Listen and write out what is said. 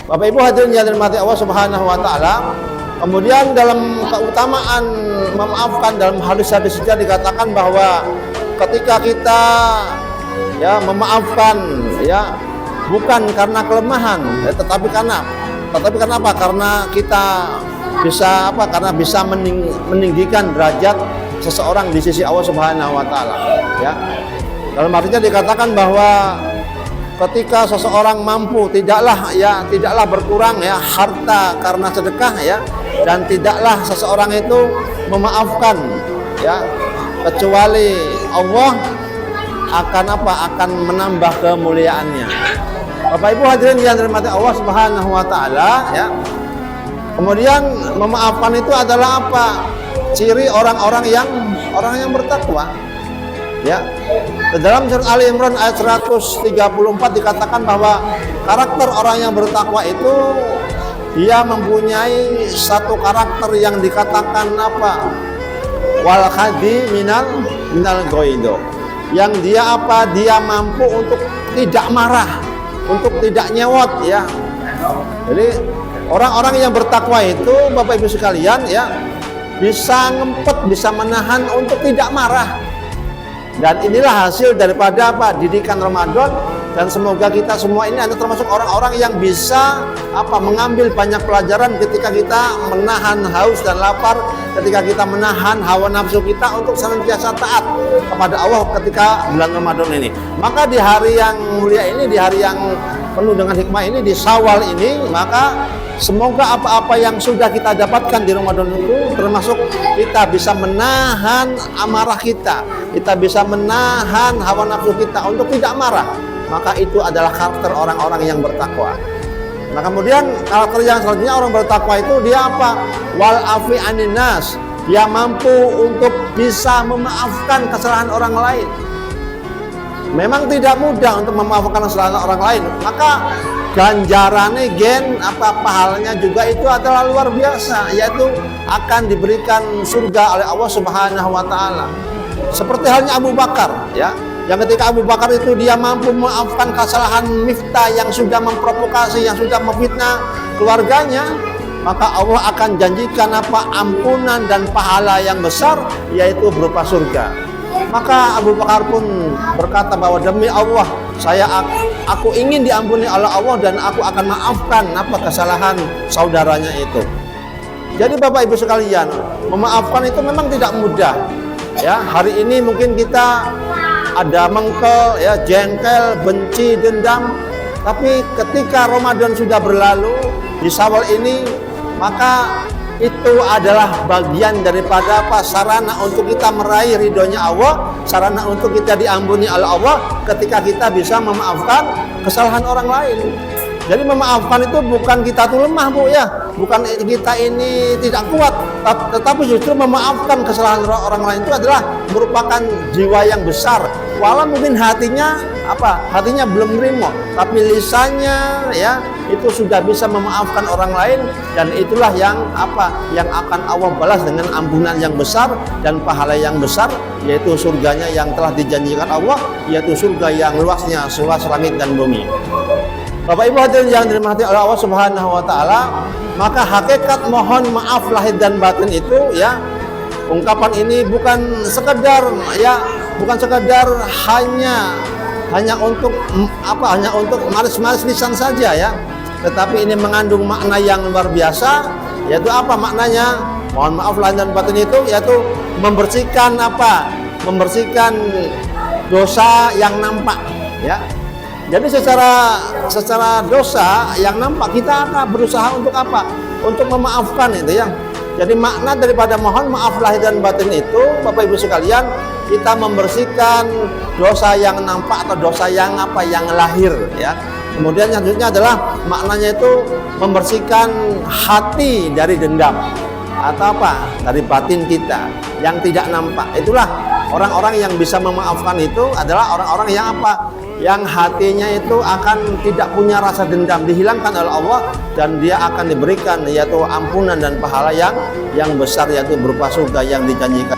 Bapak Ibu hadirin yang dirahmati Allah Subhanahu wa taala, kemudian dalam keutamaan memaafkan dalam hadis-hadis juga dikatakan bahwa ketika kita ya memaafkan ya bukan karena kelemahan ya, tetapi karena apa? Karena kita bisa apa? Karena bisa meninggikan derajat seseorang di sisi Allah Subhanahu wa taala ya. Dalam artinya dikatakan bahwa ketika seseorang mampu tidaklah berkurang ya harta karena sedekah ya, dan tidaklah seseorang itu memaafkan ya kecuali Allah akan menambah kemuliaannya. Bapak Ibu hadirin yang dirahmati Allah Subhanahu wa taala ya. Kemudian memaafkan itu adalah apa? Ciri orang-orang yang bertakwa. Ya. Dalam surat Ali Imran ayat 134 dikatakan bahwa karakter orang yang bertakwa itu dia mempunyai satu karakter yang dikatakan apa? Wal khadi minal goido. Yang dia apa? Dia mampu untuk tidak marah, untuk tidak nyewot ya. Jadi orang-orang yang bertakwa itu Bapak Ibu sekalian ya bisa ngempet, bisa menahan untuk tidak marah. Dan inilah hasil daripada apa? Didikan Ramadan, dan semoga kita semua ini adalah termasuk orang-orang yang bisa apa? Mengambil banyak pelajaran ketika kita menahan haus dan lapar, ketika kita menahan hawa nafsu kita untuk senantiasa taat kepada Allah ketika bulan Ramadan ini. Maka di hari yang mulia ini, di hari yang penuh dengan hikmah ini, di Syawal ini, maka semoga apa-apa yang sudah kita dapatkan di Ramadan itu, termasuk kita bisa menahan amarah kita bisa menahan hawa nafsu kita untuk tidak marah. Maka itu adalah karakter orang-orang yang bertakwa. Nah kemudian karakter yang selanjutnya orang bertakwa itu dia apa? Wal afi anin nas. Dia mampu untuk bisa memaafkan kesalahan orang lain. Memang tidak mudah untuk memaafkan kesalahan orang lain. Maka ganjarannya pahalanya juga itu adalah luar biasa, yaitu akan diberikan surga oleh Allah Subhanahu wa taala. Seperti halnya Abu Bakar ya, yang ketika Abu Bakar itu dia mampu memaafkan kesalahan Miftah yang sudah memprovokasi, yang sudah memfitnah keluarganya, maka Allah akan janjikan ampunan dan pahala yang besar, yaitu berupa surga. Maka Abu Bakar pun berkata bahwa demi Allah, aku ingin diampuni oleh Allah dan aku akan maafkan kesalahan saudaranya itu. Jadi Bapak Ibu sekalian, memaafkan itu memang tidak mudah. Ya, hari ini mungkin kita ada mengkel, ya, jengkel, benci, dendam. Tapi ketika Ramadan sudah berlalu, di Syawal ini, maka itu adalah bagian daripada sarana untuk kita meraih ridhonya Allah, sarana untuk kita diampuni oleh Allah ketika kita bisa memaafkan kesalahan orang lain. Jadi memaafkan itu bukan kita tuh lemah Bu ya, bukan kita ini tidak kuat, tetapi justru memaafkan kesalahan orang lain itu adalah merupakan jiwa yang besar. Walau mungkin hatinya belum nerima, tapi lisannya ya itu sudah bisa memaafkan orang lain, dan itulah yang akan Allah balas dengan ampunan yang besar dan pahala yang besar, yaitu surganya yang telah dijanjikan Allah, yaitu surga yang luasnya seluas langit dan bumi. Bapak Ibu hadirin yang dirahmati oleh Allah Subhanahu wa taala, maka hakikat mohon maaf lahir dan batin itu ya, ungkapan ini bukan sekedar hanya untuk manis-manis lisan saja ya, tetapi ini mengandung makna yang luar biasa, yaitu apa maknanya? Mohon maaf lahir dan batin itu yaitu membersihkan dosa yang nampak ya. Jadi secara dosa yang nampak kita akan berusaha untuk apa? Untuk memaafkan itu ya. Jadi makna daripada mohon maaf lahir dan batin itu Bapak Ibu sekalian, kita membersihkan dosa yang nampak atau dosa yang lahir ya. Kemudian yang selanjutnya adalah maknanya itu membersihkan hati dari dendam atau dari batin kita yang tidak nampak. Itulah orang-orang yang bisa memaafkan itu adalah orang-orang yang yang hatinya itu akan tidak punya rasa dendam, dihilangkan oleh Allah, dan dia akan diberikan yaitu ampunan dan pahala yang besar, yaitu berupa surga yang dijanjikan.